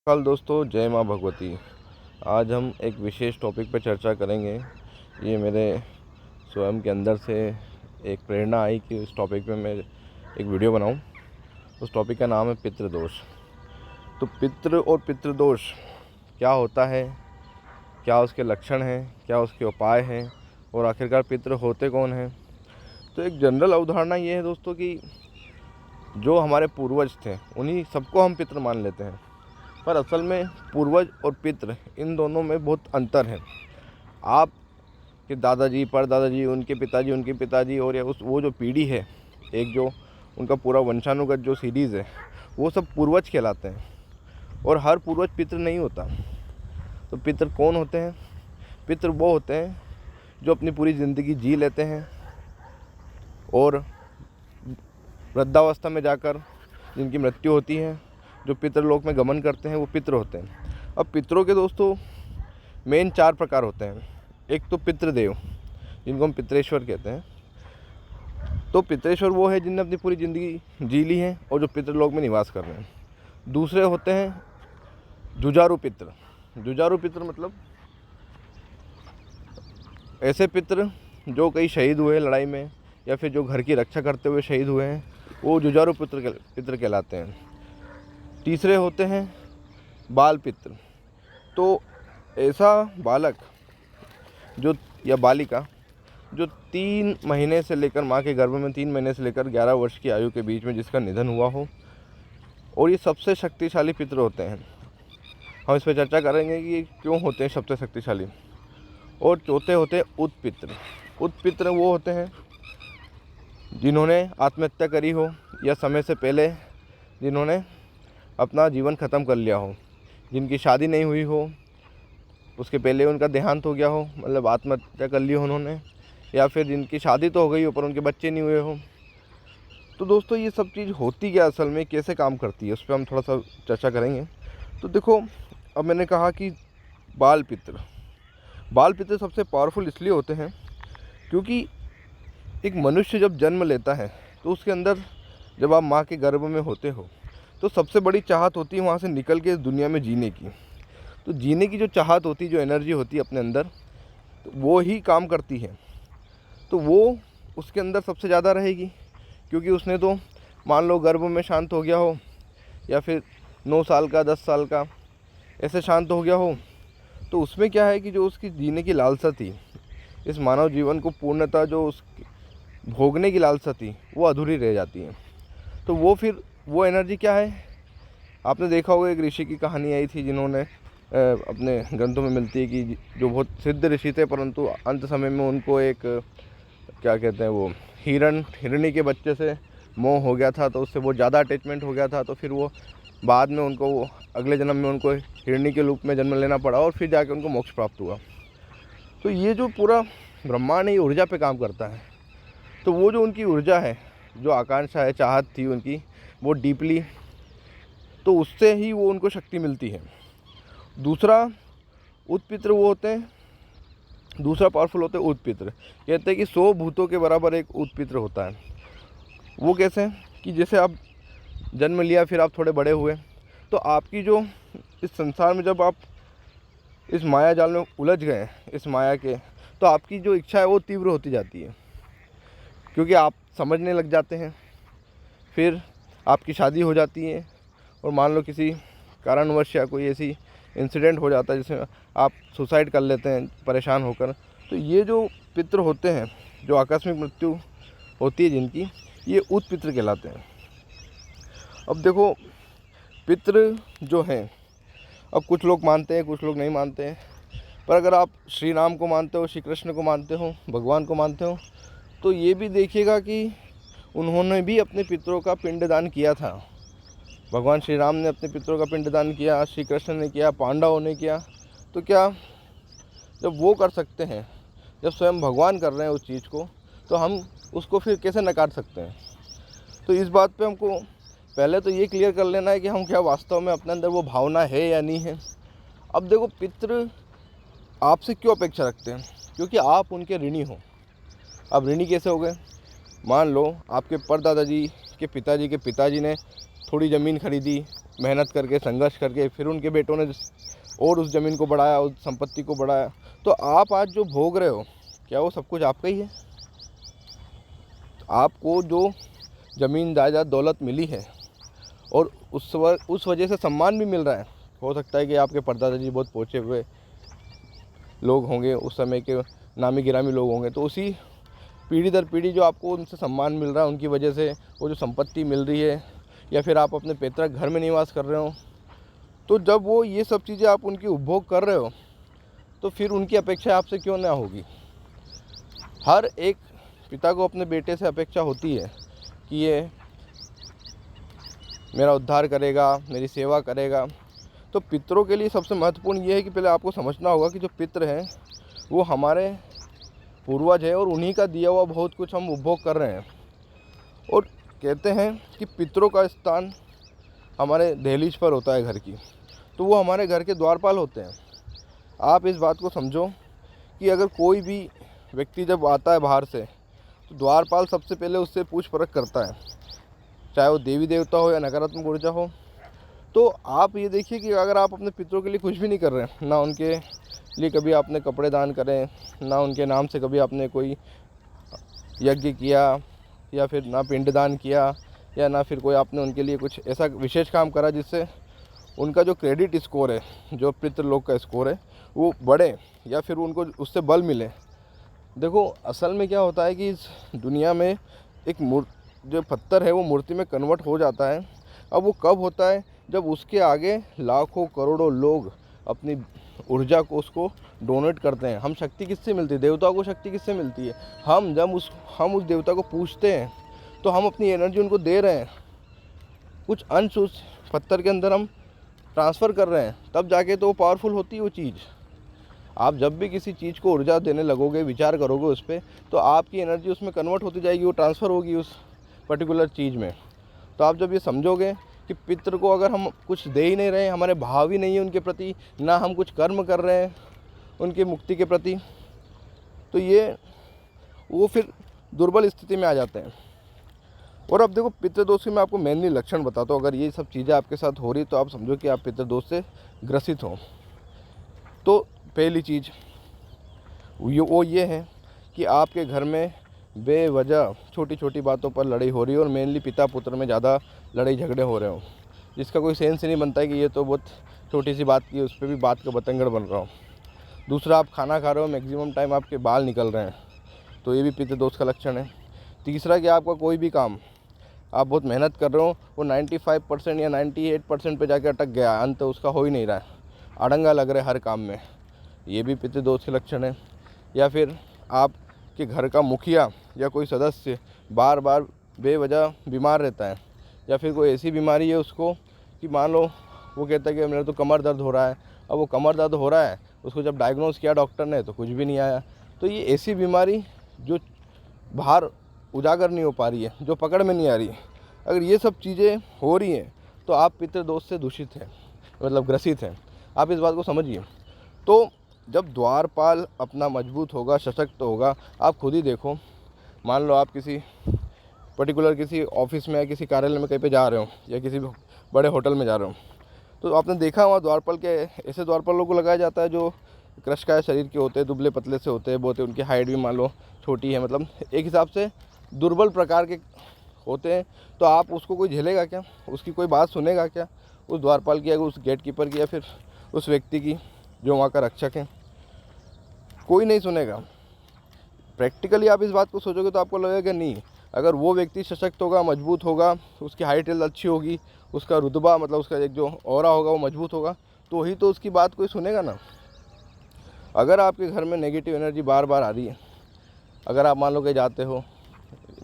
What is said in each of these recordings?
कल दोस्तों, जय माँ भगवती। आज हम एक विशेष टॉपिक पर चर्चा करेंगे। ये मेरे स्वयं के अंदर से एक प्रेरणा आई कि उस टॉपिक पे मैं एक वीडियो बनाऊं। उस टॉपिक का नाम है पितृदोष। तो पितृ और पितृदोष क्या होता है, क्या उसके लक्षण हैं, क्या उसके उपाय हैं और आखिरकार पितृ होते कौन हैं। तो एक जनरल अवधारणा ये है दोस्तों कि जो हमारे पूर्वज थे उन्हीं सबको हम पितृ मान लेते हैं, पर असल में पूर्वज और पितृ इन दोनों में बहुत अंतर है। आप के दादाजी, परदादाजी, उनके पिताजी और या वो जो पीढ़ी है, एक जो उनका पूरा वंशानुगत जो सीरीज़ है, वो सब पूर्वज कहलाते हैं। और हर पूर्वज पितृ नहीं होता। तो पितृ कौन होते हैं? पितृ वो होते हैं जो अपनी पूरी ज़िंदगी जी लेते हैं और वृद्धावस्था में जाकर जिनकी मृत्यु होती है, जो पितृलोक में गमन करते हैं, वो पितृ होते हैं। अब पितरों के दोस्तों मेन 4 प्रकार होते हैं। एक तो पितृदेव, जिनको हम पितरेश्वर कहते हैं। तो पितरेश्वर वो है जिनने अपनी पूरी ज़िंदगी जी ली है और जो पितृलोक में निवास कर रहे हैं। दूसरे होते हैं जुझारू पितृ। जुझारू पितृ मतलब ऐसे पितृ जो कहीं शहीद हुए लड़ाई में या फिर जो घर की रक्षा करते हुए शहीद हुए हैं, वो जुझारू पितृ कहलाते हैं। तीसरे होते हैं बाल पितृ। तो ऐसा बालक जो या बालिका जो 3 महीने से लेकर माँ के गर्भ में 3 महीने से लेकर 11 वर्ष की आयु के बीच में जिसका निधन हुआ हो, और ये सबसे शक्तिशाली पितृ होते हैं। हम इस पर चर्चा करेंगे कि क्यों होते हैं सबसे शक्तिशाली। और चौथे होते हैं उत्पितृ। उत्पितृ वो होते हैं जिन्होंने आत्महत्या करी हो या समय से पहले जिन्होंने अपना जीवन ख़त्म कर लिया हो, जिनकी शादी नहीं हुई हो, उसके पहले उनका देहांत हो गया हो, मतलब आत्महत्या कर ली हो उन्होंने, या फिर जिनकी शादी तो हो गई हो पर उनके बच्चे नहीं हुए हो। तो दोस्तों ये सब चीज़ होती क्या असल में, कैसे काम करती है, उस पर हम थोड़ा सा चर्चा करेंगे। तो देखो, अब मैंने कहा कि बाल पितृ सबसे पावरफुल इसलिए होते हैं क्योंकि एक मनुष्य जब जन्म लेता है तो उसके अंदर, जब आप माँ के गर्भ में होते हो, तो सबसे बड़ी चाहत होती है वहाँ से निकल के इस दुनिया में जीने की। तो जीने की जो चाहत होती है, जो एनर्जी होती है अपने अंदर, तो वो ही काम करती है। तो वो उसके अंदर सबसे ज़्यादा रहेगी क्योंकि उसने तो मान लो गर्भ में शांत हो गया हो या फिर 9 साल का, 10 साल का ऐसे शांत हो गया हो, तो उसमें क्या है कि जो उसकी जीने की लालसा थी, इस मानव जीवन को पूर्णतः जो उस भोगने की लालसा थी, वो अधूरी रह जाती है। तो वो फिर वो एनर्जी क्या है, आपने देखा होगा एक ऋषि की कहानी आई थी जिन्होंने अपने ग्रंथों में मिलती है कि जो बहुत सिद्ध ऋषि थे, परंतु अंत समय में उनको एक क्या कहते हैं, वो हिरणी के बच्चे से मोह हो गया था, तो उससे वो ज़्यादा अटैचमेंट हो गया था। तो फिर वो बाद में उनको वो अगले जन्म में उनको हिरणी के रूप में जन्म लेना पड़ा और फिर जाके उनको मोक्ष प्राप्त हुआ। तो ये जो पूरा ब्रह्मांड है, ये ऊर्जा पे काम करता है। तो वो जो उनकी ऊर्जा है, जो आकांक्षा है, चाहत थी उनकी, वो डीपली, तो उससे ही वो उनको शक्ति मिलती है। दूसरा उत्पितृ वो होते हैं, दूसरा पावरफुल होते हैं उत्पितृ। कहते हैं कि 100 भूतों के बराबर एक उत्पितृ होता है। वो कैसे कि जैसे आप जन्म लिया, फिर आप थोड़े बड़े हुए, तो आपकी जो इस संसार में जब आप इस माया जाल में उलझ गए, इस माया के, तो आपकी जो इच्छा है वो तीव्र होती जाती है क्योंकि आप समझने लग जाते हैं। फिर आपकी शादी हो जाती है और मान लो किसी कारणवश या कोई ऐसी इंसिडेंट हो जाता है जिसमें आप सुसाइड कर लेते हैं परेशान होकर। तो ये जो पितृ होते हैं, जो आकस्मिक मृत्यु होती है जिनकी, ये उत्पितृ कहलाते हैं। अब देखो, पितृ जो हैं, अब कुछ लोग मानते हैं, कुछ लोग नहीं मानते हैं, पर अगर आप श्री राम को मानते हो, श्री कृष्ण को मानते हो, भगवान को मानते हो, तो ये भी देखिएगा कि उन्होंने भी अपने पितरों का पिंडदान किया था। भगवान श्री राम ने अपने पितरों का पिंडदान किया, श्री कृष्ण ने किया, पांडवों ने किया। तो क्या जब वो कर सकते हैं, जब स्वयं भगवान कर रहे हैं उस चीज़ को, तो हम उसको फिर कैसे नकार सकते हैं। तो इस बात पे हमको पहले तो ये क्लियर कर लेना है कि हम क्या वास्तव में अपने अंदर वो भावना है या नहीं है। अब देखो, पितृ आपसे क्यों अपेक्षा रखते हैं, क्योंकि आप उनके ऋणी हो। अब ऋणी कैसे हो गए, मान लो आपके परदादाजी के पिताजी ने थोड़ी ज़मीन खरीदी, मेहनत करके, संघर्ष करके, फिर उनके बेटों ने और उस ज़मीन को बढ़ाया, उस संपत्ति को बढ़ाया। तो आप आज जो भोग रहे हो, क्या वो सब कुछ आपका ही है? आपको जो ज़मीन जायदाद दौलत मिली है और उस वजह से सम्मान भी मिल रहा है। हो सकता है कि आपके परदादा जी बहुत पहुँचे हुए लोग होंगे, उस समय के नामी गिरामी लोग होंगे, तो उसी पीढ़ी दर पीढ़ी जो आपको उनसे सम्मान मिल रहा है, उनकी वजह से वो जो संपत्ति मिल रही है, या फिर आप अपने पैतृक घर में निवास कर रहे हो, तो जब वो ये सब चीज़ें आप उनकी उपभोग कर रहे हो, तो फिर उनकी अपेक्षा आपसे क्यों ना होगी? हर एक पिता को अपने बेटे से अपेक्षा होती है कि ये मेरा उद्धार करेगा, मेरी सेवा करेगा। तो पितरों के लिए सबसे महत्वपूर्ण ये है कि पहले आपको समझना होगा कि जो पितृ हैं वो हमारे पूर्वज है और उन्हीं का दिया हुआ बहुत कुछ हम उपभोग कर रहे हैं। और कहते हैं कि पितरों का स्थान हमारे दहलीज पर होता है घर की, तो वो हमारे घर के द्वारपाल होते हैं। आप इस बात को समझो कि अगर कोई भी व्यक्ति जब आता है बाहर से, तो द्वारपाल सबसे पहले उससे पूछ परख करता है, चाहे वो देवी देवता हो या नकारात्मक ऊर्जा हो। तो आप ये देखिए कि अगर आप अपने पितरों के लिए कुछ भी नहीं कर रहे हैं, ना उनके लिए कभी आपने कपड़े दान करें, ना उनके नाम से कभी आपने कोई यज्ञ किया, या फिर ना पिंडदान किया, या ना फिर कोई आपने उनके लिए कुछ ऐसा विशेष काम करा जिससे उनका जो क्रेडिट स्कोर है, जो पितृ लोग का स्कोर है, वो बढ़े या फिर उनको उससे बल मिले। देखो असल में क्या होता है कि इस दुनिया में एक जो पत्थर है वो मूर्ति में कन्वर्ट हो जाता है। अब वो कब होता है? जब उसके आगे लाखों करोड़ों लोग अपनी ऊर्जा को उसको डोनेट करते हैं। हम शक्ति किससे मिलती है? देवताओं को शक्ति किससे मिलती है? जब हम उस देवता को पूछते हैं तो हम अपनी एनर्जी उनको दे रहे हैं, कुछ अंश उस पत्थर के अंदर हम ट्रांसफ़र कर रहे हैं, तब जाके तो वो पावरफुल होती है वो चीज़। आप जब भी किसी चीज़ को ऊर्जा देने लगोगे, विचार करोगे उस पर, तो आपकी एनर्जी उसमें कन्वर्ट होती जाएगी, वो ट्रांसफ़र होगी उस पर्टिकुलर चीज़ में। तो आप जब ये समझोगे कि पितृ को अगर हम कुछ दे ही नहीं रहे, हमारे भाव ही नहीं है उनके प्रति, ना हम कुछ कर्म कर रहे हैं उनकी मुक्ति के प्रति, तो वो फिर दुर्बल स्थिति में आ जाते हैं। और अब देखो पितृदोष के मैं आपको मेनली लक्षण बताता हूँ। अगर ये सब चीज़ें आपके साथ हो रही तो आप समझो कि आप पितृदोष से ग्रसित हो। तो पहली चीज़ वो ये है कि आपके घर में बेवजह छोटी छोटी बातों पर लड़ाई हो रही है, और मेनली पिता पुत्र में ज़्यादा लड़ाई झगड़े हो रहे हो, जिसका कोई सेंस ही नहीं बनता है कि ये तो बहुत छोटी सी बात की, उस पर भी बात का बतंगड़ बन रहा हो। दूसरा, आप खाना खा रहे हो, मैक्सिमम टाइम आपके बाल निकल रहे हैं, तो ये भी पितृदोष का लक्षण है। तीसरा कि आपका कोई भी काम आप बहुत मेहनत कर रहे हो, वो 95% या 98% पे जाके अटक गया, अंत उसका हो ही नहीं रहा है, अड़ंगा लग रहा है हर काम में, ये भी पितृदोष के लक्षण है। या फिर आपके घर का मुखिया या कोई सदस्य बार बार बेवजह बीमार रहता है, या फिर कोई ऐसी बीमारी है उसको कि मान लो वो कहता है कि मेरा तो कमर दर्द हो रहा है। अब वो कमर दर्द हो रहा है, उसको जब डायग्नोस किया डॉक्टर ने तो कुछ भी नहीं आया। तो ये ऐसी बीमारी जो बाहर उजागर नहीं हो पा रही है, जो पकड़ में नहीं आ रही है, अगर ये सब चीज़ें हो रही हैं तो आप पितृदोष से दूषित हैं, मतलब ग्रसित हैं। आप इस बात को समझिए। तो जब द्वारपाल अपना मजबूत होगा, सशक्त होगा, आप खुद ही देखो, मान लो आप किसी पर्टिकुलर किसी ऑफिस में या किसी कार्यालय में कहीं पे जा रहे हो, या किसी बड़े होटल में जा रहे हो, तो आपने देखा वहाँ द्वारपाल के ऐसे द्वारपालों को लगाया जाता है जो कृशकाय शरीर के होते हैं, दुबले पतले से होते हैं, बहुत उनकी हाइट भी मान लो छोटी है, मतलब एक हिसाब से दुर्बल प्रकार के होते हैं। तो आप उसको कोई झेलेगा क्या? उसकी कोई बात सुनेगा क्या? उस द्वारपाल की या उस गेट कीपर की या फिर उस व्यक्ति की जो वहाँ का रक्षक है? कोई नहीं सुनेगा। प्रैक्टिकली आप इस बात को सोचोगे तो आपको लगेगा नहीं, अगर वो व्यक्ति सशक्त होगा, मजबूत होगा, उसकी हाइट अच्छी होगी, उसका रुतबा मतलब उसका एक जो ऑरा होगा वो मजबूत होगा, तो ही तो उसकी बात कोई सुनेगा ना। अगर आपके घर में नेगेटिव एनर्जी बार बार आ रही है, अगर आप मान लो कि जाते हो,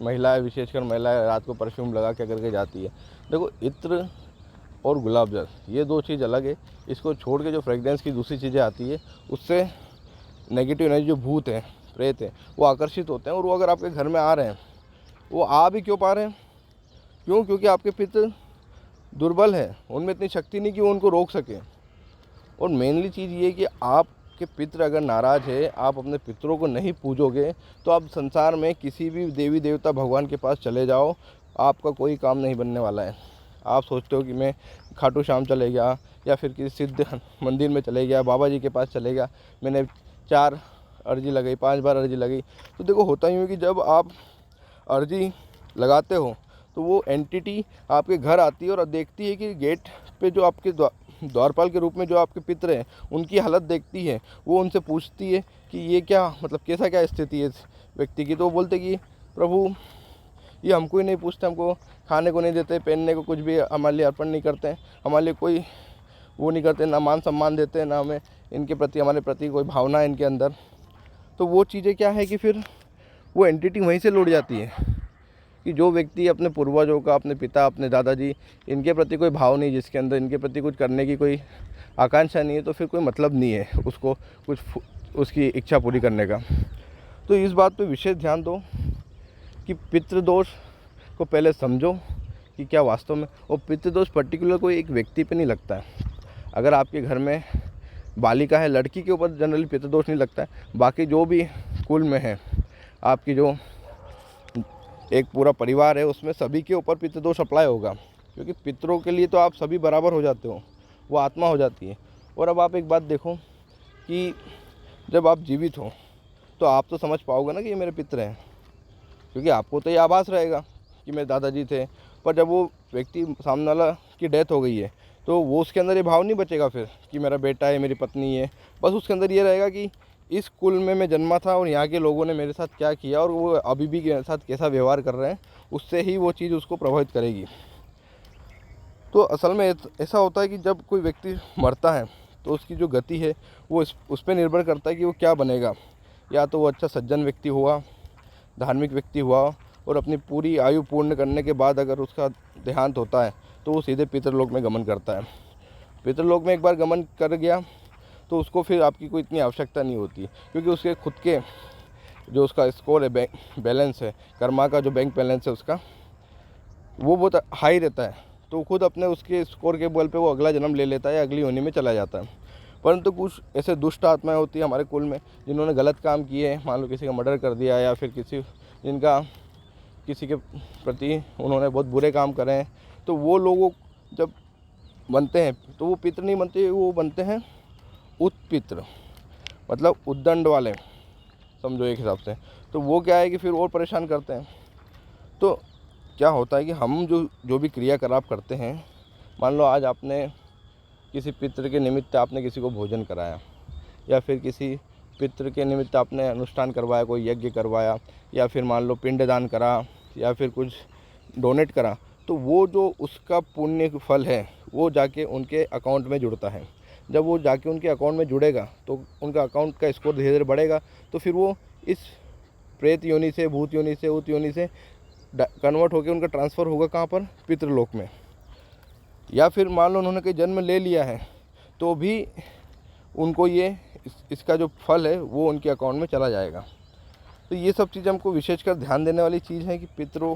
महिलाएं, विशेषकर महिलाएं रात को परफ्यूम लगा के करके जाती है, देखो इत्र और गुलाब जल ये दो चीज़ अलग है। इसको छोड़ के जो फ्रेगरेंस की दूसरी चीज़ें आती है, उससे नेगेटिव एनर्जी जो भूत है, प्रेत है, वो आकर्षित होते हैं। और वो अगर आपके घर में आ रहे हैं, वो आ भी क्यों पा रहे हैं? क्यों? क्योंकि आपके पितृ दुर्बल है, उनमें इतनी शक्ति नहीं कि वो उनको रोक सके। और मेनली चीज़ ये कि आपके पितृ अगर नाराज़ है, आप अपने पितरों को नहीं पूजोगे, तो आप संसार में किसी भी देवी देवता भगवान के पास चले जाओ, आपका कोई काम नहीं बनने वाला है। आप सोचते हो कि मैं खाटू श्याम चले गया या फिर किसी सिद्ध मंदिर में चले गया, बाबा जी के पास चले गया, मैंने 4 अर्जी लगाई, 5 बार अर्जी लगाई। तो देखो होता यूँ है कि जब आप अर्जी लगाते हो तो वो एंटिटी आपके घर आती है और देखती है कि गेट पे जो आपके द्वारपाल के रूप में जो आपके पितर हैं उनकी हालत देखती है। वो उनसे पूछती है कि ये क्या मतलब कैसा क्या स्थिति है इस व्यक्ति की। तो वो बोलते कि प्रभु ये हमको ही नहीं पूछते, हमको खाने को नहीं देते, पहनने को कुछ भी हमारे लिए अर्पण नहीं करते हैं, हमारे लिए कोई वो नहीं करते, ना मान सम्मान देते हैं, ना हमें इनके प्रति हमारे प्रति कोई भावना है इनके अंदर। तो वो चीज़ें क्या है कि फिर वो एंटिटी वहीं से लौट जाती है कि जो व्यक्ति अपने पूर्वजों का, अपने पिता, अपने दादाजी, इनके प्रति कोई भाव नहीं, जिसके अंदर इनके प्रति कुछ करने की कोई आकांक्षा नहीं है, तो फिर कोई मतलब नहीं है उसको कुछ उसकी इच्छा पूरी करने का। तो इस बात पे विशेष ध्यान दो कि पितृदोष को पहले समझो कि क्या वास्तव में, और पितृदोष पर्टिकुलर कोई एक व्यक्ति पे नहीं लगता है। अगर आपके घर में बालिका है, लड़की के ऊपर जनरली पितृदोष नहीं लगता है, बाकी जो भी कुल में है, आपकी जो एक पूरा परिवार है उसमें सभी के ऊपर पितृदोष अप्लाई होगा, क्योंकि पितरों के लिए तो आप सभी बराबर हो जाते हो, वो आत्मा हो जाती है। और अब आप एक बात देखो कि जब आप जीवित हो तो आप तो समझ पाओगे ना कि ये मेरे पितर हैं, क्योंकि आपको तो ये आभास रहेगा कि मेरे दादाजी थे। पर जब वो व्यक्ति सामने वाला की डेथ हो गई है तो वो उसके अंदर ये भाव नहीं बचेगा फिर कि मेरा बेटा है, मेरी पत्नी है। बस उसके अंदर ये रहेगा कि इस कुल में मैं जन्मा था और यहाँ के लोगों ने मेरे साथ क्या किया और वो अभी भी मेरे साथ कैसा व्यवहार कर रहे हैं, उससे ही वो चीज़ उसको प्रभावित करेगी। तो असल में ऐसा होता है कि जब कोई व्यक्ति मरता है तो उसकी जो गति है वो उस पर निर्भर करता है कि वो क्या बनेगा। या तो वो अच्छा सज्जन व्यक्ति हुआ, धार्मिक व्यक्ति हुआ, और अपनी पूरी आयु पूर्ण करने के बाद अगर उसका देहांत होता है तो वो सीधे पितरलोक में गमन करता है। पितरलोक में एक बार गमन कर गया तो उसको फिर आपकी कोई इतनी आवश्यकता नहीं होती, क्योंकि उसके खुद के जो उसका स्कोर है, बैलेंस है, कर्मा का जो बैंक बैलेंस है उसका, वो बहुत हाई रहता है। तो खुद अपने उसके स्कोर के बल पे वो अगला जन्म ले लेता है, अगली योनि में चला जाता है। परंतु कुछ ऐसे दुष्ट आत्माएं होती है हमारे कुल में जिन्होंने गलत काम किए, मान लो किसी का मर्डर कर दिया या फिर जिनका किसी के प्रति उन्होंने बहुत बुरे काम करे हैं, तो वो लोगों जब बनते हैं तो वो पितृ नहीं बनते, वो बनते हैं उत्पितृ, मतलब उद्दंड वाले, समझो एक हिसाब से। तो वो क्या है कि फिर और परेशान करते हैं। तो क्या होता है कि हम जो भी क्रियाकलाप करते हैं, मान लो आज आपने किसी पितृ के निमित्त आपने किसी को भोजन कराया, या फिर किसी पितृ के निमित्त आपने अनुष्ठान करवाया, कोई यज्ञ करवाया, या फिर मान लो पिंडदान करा, या फिर कुछ डोनेट करा, तो वो जो उसका पुण्य फल है वो जाके उनके अकाउंट में जुड़ता है। जब वो जाके उनके अकाउंट में जुड़ेगा तो उनका अकाउंट का स्कोर धीरे धीरे बढ़ेगा, तो फिर वो इस प्रेत योनि से, भूत योनि से, उत योनि से कन्वर्ट होकर उनका ट्रांसफ़र होगा कहाँ पर, पितृलोक में। या फिर मान लो उन्होंने कोई जन्म ले लिया है तो भी उनको ये इसका जो फल है वो उनके अकाउंट में चला जाएगा। तो ये सब चीज़ें हमको विशेषकर ध्यान देने वाली चीज़ है कि पितरों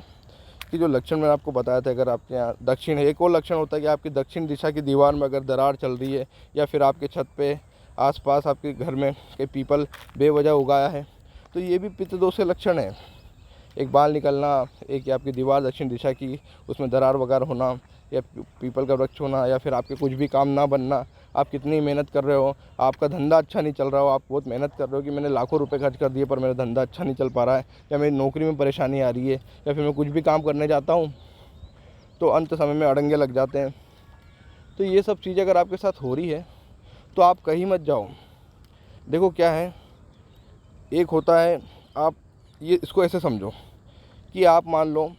की जो लक्षण मैंने आपको बताया था, अगर आपके यहाँ दक्षिण है, एक और लक्षण होता है कि आपकी दक्षिण दिशा की दीवार में अगर दरार चल रही है, या फिर आपके छत पे आसपास आपके घर में कई पीपल बेवजह उगाया है, तो ये भी पितृदोष के लक्षण है। एक बाल निकलना, एक आपकी दीवार दक्षिण दिशा की उसमें दरार वगैरह होना, या पीपल का वृक्ष होना, या फिर आपके कुछ भी काम ना बनना। आप कितनी मेहनत कर रहे हो, आपका धंधा अच्छा नहीं चल रहा हो, आप बहुत मेहनत कर रहे हो कि मैंने लाखों रुपए खर्च कर दिए पर मेरा धंधा अच्छा नहीं चल पा रहा है, या मेरी नौकरी में परेशानी आ रही है, या फिर मैं कुछ भी काम करने जाता हूँ तो अंत समय में अड़ंगे लग जाते हैं। तो ये सब चीज़ें अगर आपके साथ हो रही है तो आप कहीं मत जाओ। देखो क्या है, एक होता है, आप ये इसको ऐसे समझो कि आप मान लो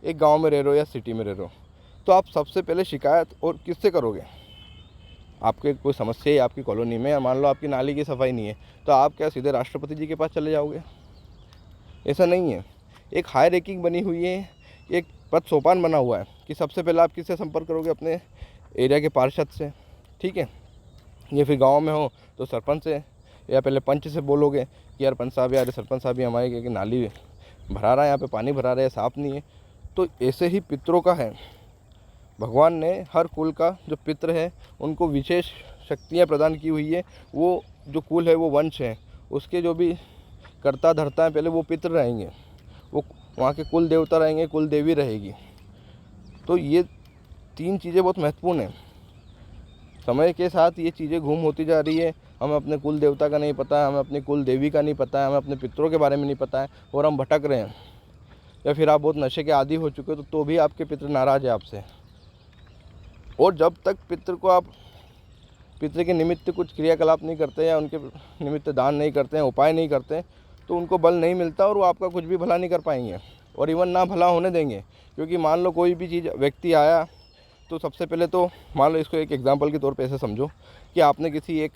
एक गांव में रह रहे हो या सिटी में रह रहे हो, तो आप सबसे पहले शिकायत और किससे करोगे? आपके कोई समस्या है आपकी कॉलोनी में, या मान लो आपकी नाली की सफाई नहीं है, तो आप क्या सीधे राष्ट्रपति जी के पास चले जाओगे? ऐसा नहीं है। एक हाई रैंकिंग बनी हुई है, एक पद सोपान बना हुआ है कि सबसे पहले आप किससे संपर्क करोगे? अपने एरिया के पार्षद से, ठीक है। ये फिर गाँव में हो तो सरपंच से, या पहले पंच से बोलोगे कि यार पंच साहब, यार सरपंच साहब ही हमारे कि नाली भरा रहा है, यहाँ पे पानी भरा रहा है, साफ़ नहीं है। तो ऐसे ही पितरों का है, भगवान ने हर कुल का जो पितृ है उनको विशेष शक्तियाँ प्रदान की हुई है। वो जो कुल है, वो वंश है, उसके जो भी कर्ता धर्ता है पहले वो पितृ रहेंगे, वो वहाँ के कुल देवता रहेंगे, कुल देवी रहेगी। तो ये 3 चीज़ें बहुत महत्वपूर्ण हैं। समय के साथ ये चीज़ें गुम होती जा रही है। हमें अपने कुल देवता का नहीं पता है, हमें अपनी कुल देवी का नहीं पता है, हमें अपने पितरों के बारे में नहीं पता है और हम भटक रहे हैं। या फिर आप बहुत नशे के आदी हो चुके हो तो भी आपके पितर नाराज़ है आपसे। और जब तक पितर के निमित्त कुछ क्रियाकलाप नहीं करते या उनके निमित्त दान नहीं करते हैं, उपाय नहीं करते हैं, तो उनको बल नहीं मिलता और वो आपका कुछ भी भला नहीं कर पाएंगे और इवन ना भला होने देंगे। क्योंकि मान लो कोई भी चीज़ व्यक्ति आया तो सबसे पहले तो मान लो, इसको एक एग्जांपल के तौर पे ऐसे समझो कि आपने किसी एक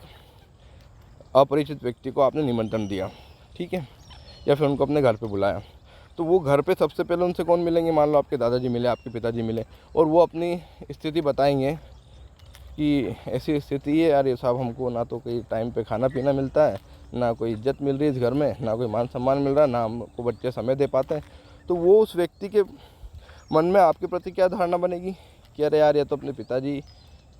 अपरिचित व्यक्ति को आपने निमंत्रण दिया, ठीक है, या फिर उनको अपने घर पे बुलाया। तो वो घर पे सबसे पहले उनसे कौन मिलेंगे? मान लो आपके दादाजी मिले, आपके पिताजी मिले और वो अपनी स्थिति बताएंगे कि ऐसी स्थिति है यार, ये साहब, हमको ना तो कोई टाइम पे खाना पीना मिलता है, ना कोई इज्जत मिल रही है इस घर में, ना कोई मान सम्मान मिल रहा है, ना हमको बच्चे समय दे पाते हैं। तो वो उस व्यक्ति के मन में आपके प्रति क्या धारणा बनेगी कि अरे यार, ये तो अपने पिताजी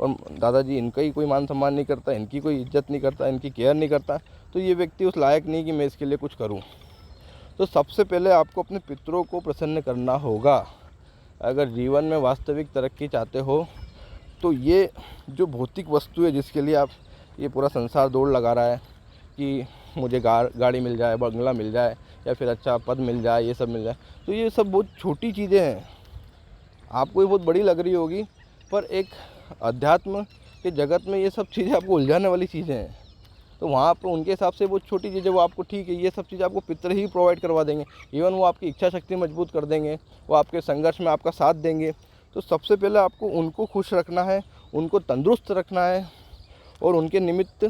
और दादाजी, इनका ही कोई मान सम्मान नहीं करता, इनकी कोई इज्जत नहीं करता, इनकी केयर नहीं करता, तो ये व्यक्ति उस लायक नहीं कि मैं इसके लिए कुछ करूं। तो सबसे पहले आपको अपने पितरों को प्रसन्न करना होगा। अगर जीवन में वास्तविक तरक्की चाहते हो तो ये जो भौतिक वस्तु है जिसके लिए आप ये पूरा संसार दौड़ लगा रहा है कि मुझे गाड़ी मिल जाए, बंगला मिल जाए या फिर अच्छा पद मिल जाए, ये सब मिल जाए, तो ये सब बहुत छोटी चीज़ें हैं। आपको ये बहुत बड़ी लग रही होगी, पर एक अध्यात्म के जगत में ये सब चीज़ें आपको उलझाने वाली चीज़ें हैं। तो वहाँ पर उनके हिसाब से वो छोटी चीज़ें वो आपको ठीक है, ये सब चीज़ें आपको पितर ही प्रोवाइड करवा देंगे। इवन वो आपकी इच्छा शक्ति मजबूत कर देंगे, वो आपके संघर्ष में आपका साथ देंगे। तो सबसे पहले आपको उनको खुश रखना है, उनको तंदुरुस्त रखना है और उनके निमित्त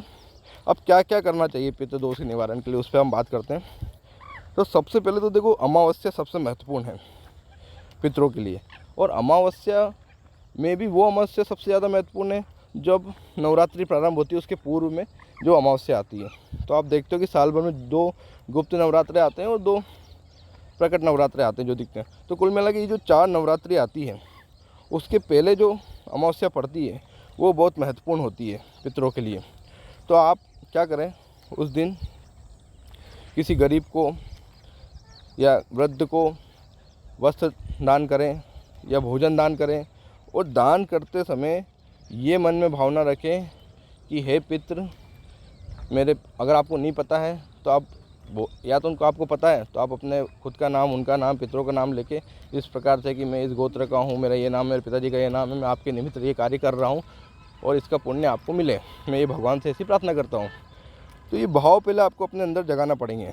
अब क्या क्या करना चाहिए पितृ दोष के निवारण के लिए, उस पर हम बात करते हैं। तो सबसे पहले तो देखो, अमावस्या सबसे महत्वपूर्ण है पितरों के लिए। और अमावस्या में भी वो अमावस्या सबसे ज़्यादा महत्वपूर्ण है जब नवरात्रि प्रारंभ होती है, उसके पूर्व में जो अमावस्या आती है। तो आप देखते हो कि साल भर में 2 गुप्त नवरात्रे आते हैं और 2 प्रकट नवरात्रे आते हैं जो दिखते हैं। तो कुल मिला के ये जो 4 नवरात्रि आती है, उसके पहले जो अमावस्या पड़ती है वो बहुत महत्वपूर्ण होती है पितरों के लिए। तो आप क्या करें, उस दिन किसी गरीब को या वृद्ध को वस्त्र दान करें या भोजन दान करें। और दान करते समय ये मन में भावना रखें कि हे पितृ मेरे, अगर आपको नहीं पता है तो आप या तो उनको आपको पता है तो आप अपने खुद का नाम, उनका नाम, पितरों का नाम लेके इस प्रकार से कि मैं इस गोत्र का हूँ, मेरा ये नाम, मेरे पिताजी का ये नाम है, मैं आपके निमित्त ये कार्य कर रहा हूँ और इसका पुण्य आपको मिले, मैं ये भगवान से ऐसी प्रार्थना करता हूँ। तो ये भाव पहले आपको अपने अंदर जगाना पड़ेंगे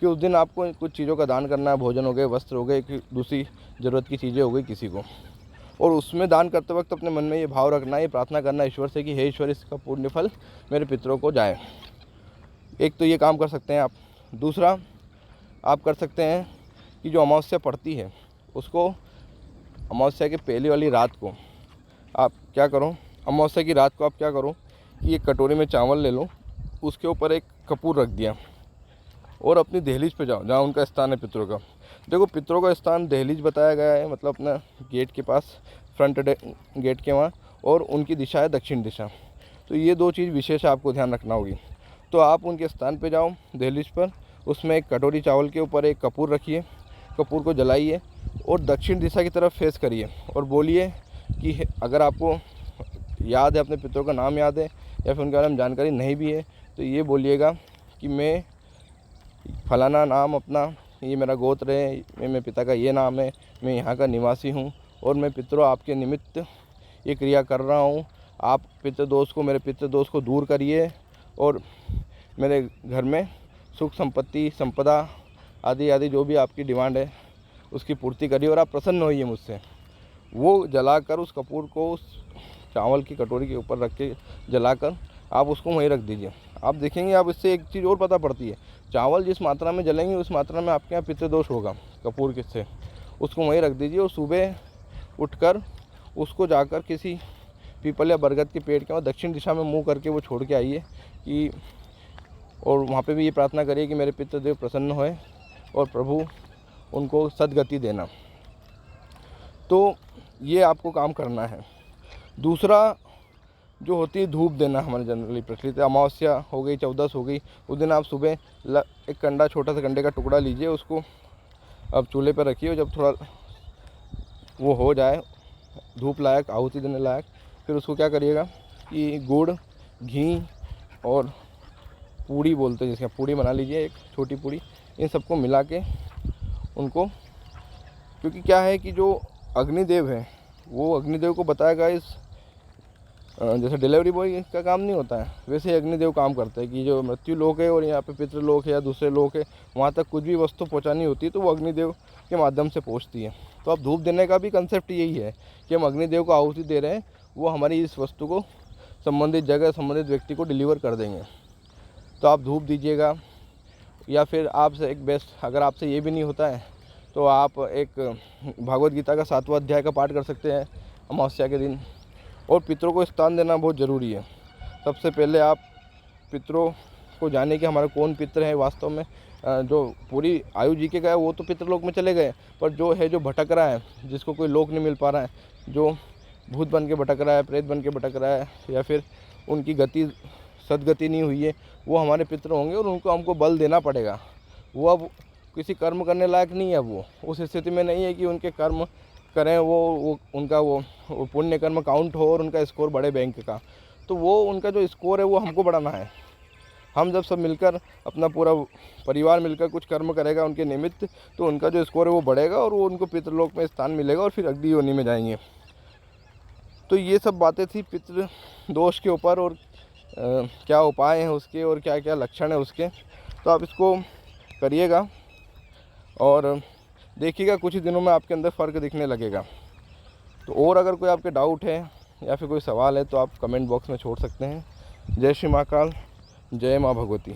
कि उस दिन आपको कुछ चीज़ों का दान करना है, भोजन हो गए, वस्त्र हो गए, कि दूसरी ज़रूरत की चीज़ें हो गई किसी को। और उसमें दान करते वक्त अपने मन में ये भाव रखना है, ये प्रार्थना करना ईश्वर से कि हे ईश्वर, इसका पुण्य फल मेरे पितरों को जाए। एक तो ये काम कर सकते हैं आप। दूसरा आप कर सकते हैं कि जो अमावस्या पड़ती है उसको अमावस्या के पहले वाली रात को आप क्या करो, अमावस्या की रात को आप क्या करो कि एक कटोरी में चावल ले लो, उसके ऊपर एक कपूर रख दिया और अपनी दहलीज पे जाओ जहाँ उनका स्थान है पितरों का। देखो, पितरों का स्थान दहलीज बताया गया है, मतलब अपना गेट के पास, फ्रंट गेट के वहाँ, और उनकी दिशा है दक्षिण दिशा। तो ये 2 चीज़ विशेष आपको ध्यान रखना होगी। तो आप उनके स्थान पे जाओ दहलीज पर, उसमें एक कटोरी चावल के ऊपर एक कपूर रखिए, कपूर को जलाइए और दक्षिण दिशा की तरफ फेस करिए और बोलिए कि अगर आपको याद है, अपने पितरों का नाम याद है या फिर उनके बारे में जानकारी नहीं भी है, तो ये बोलिएगा कि मैं फलाना नाम अपना, ये मेरा गोत्र है, मेरे पिता का ये नाम है, मैं यहाँ का निवासी हूँ और मैं पितरों आपके निमित्त ये क्रिया कर रहा हूँ। आप पितृदोष को, मेरे पितृदोष को दूर करिए और मेरे घर में सुख संपत्ति, संपदा आदि आदि जो भी आपकी डिमांड है उसकी पूर्ति करिए और आप प्रसन्न होइए मुझसे। वो जलाकर उस कपूर को उस चावल की कटोरी के ऊपर रख के जलाकर आप उसको वहीं रख दीजिए। आप देखेंगे, आप इससे एक चीज़ और पता पड़ती है, चावल जिस मात्रा में जलेंगे उस मात्रा में आपके यहाँ पितृदोष होगा कपूर के से। उसको वहीं रख दीजिए और सुबह उठकर उसको जाकर किसी पीपल या बरगद के पेड़ के वहाँ दक्षिण दिशा में मुँह करके वो छोड़ के आइए कि, और वहाँ पे भी ये प्रार्थना करिए कि मेरे पितृदेव प्रसन्न होए और प्रभु उनको सद्गति देना। तो ये आपको काम करना है। दूसरा जो होती है धूप देना, हमारे जनरली प्रचलित है। अमावस्या हो गई, 14 हो गई, उस दिन आप सुबह एक कंडा, छोटा सा कंडे का टुकड़ा लीजिए, उसको अब चूल्हे पर रखिए और जब थोड़ा वो हो जाए धूप लायक, आहुति देने लायक। फिर उसको क्या करिएगा कि गुड़, घी और पूड़ी बोलते हैं जिसका, पूड़ी बना लीजिए, एक छोटी पूड़ी, इन सबको मिला के उनको, क्योंकि क्या है कि जो अग्निदेव है वो अग्निदेव को बताएगा इस जैसे डिलीवरी बॉय का काम नहीं होता है, वैसे ही अग्निदेव काम करते हैं कि जो मृत्यु लोक है और यहाँ पे पितृलोक है या दूसरे लोक है, वहाँ तक कुछ भी वस्तु पहुँचानी होती है तो वो अग्निदेव के माध्यम से पहुँचती है। तो अब धूप देने का भी कंसेप्ट यही है कि हम अग्निदेव को आहुति दे रहे हैं, वो हमारी इस वस्तु को संबंधित जगह, संबंधित व्यक्ति को डिलीवर कर देंगे। तो आप धूप दीजिएगा, या फिर आपसे एक बेस्ट, अगर आपसे ये भी नहीं होता है तो आप एक भागवत गीता का 7वां अध्याय का पाठ कर सकते हैं अमावस्या के दिन। और पितरों को स्थान देना बहुत ज़रूरी है। सबसे पहले आप पितरों को जाने कि हमारा कौन पितर है वास्तव में। जो पूरी आयु जी के गए वो तो पितृलोक में चले गए, पर जो है जो भटक रहा है, जिसको कोई लोक नहीं मिल पा रहा है, जो भूत बन के भटक रहा है, प्रेत बन के भटक रहा है, या फिर उनकी गति सदगति नहीं हुई है, वो हमारे पितर होंगे और उनको हमको बल देना पड़ेगा। वो अब किसी कर्म करने लायक नहीं है, वो उस स्थिति में नहीं है कि उनके कर्म करें, वो उनका वो पुण्य कर्म काउंट हो और उनका स्कोर बढ़े बैंक का। तो वो उनका जो स्कोर है वो हमको बढ़ाना है। हम जब सब मिलकर, अपना पूरा परिवार मिलकर कुछ कर्म करेगा उनके निमित्त, तो उनका जो स्कोर है वो बढ़ेगा और वो उनको पितृलोक में स्थान मिलेगा और फिर अगली योनि में जाएंगे। तो ये सब बातें थी पितृ दोष के ऊपर, और क्या उपाय हैं उसके और क्या क्या लक्षण है उसके। तो आप इसको करिएगा और देखिएगा कुछ ही दिनों में आपके अंदर फ़र्क दिखने लगेगा। तो और अगर कोई आपके डाउट है या फिर कोई सवाल है तो आप कमेंट बॉक्स में छोड़ सकते हैं। जय श्री महाकाल, जय माँ भगवती।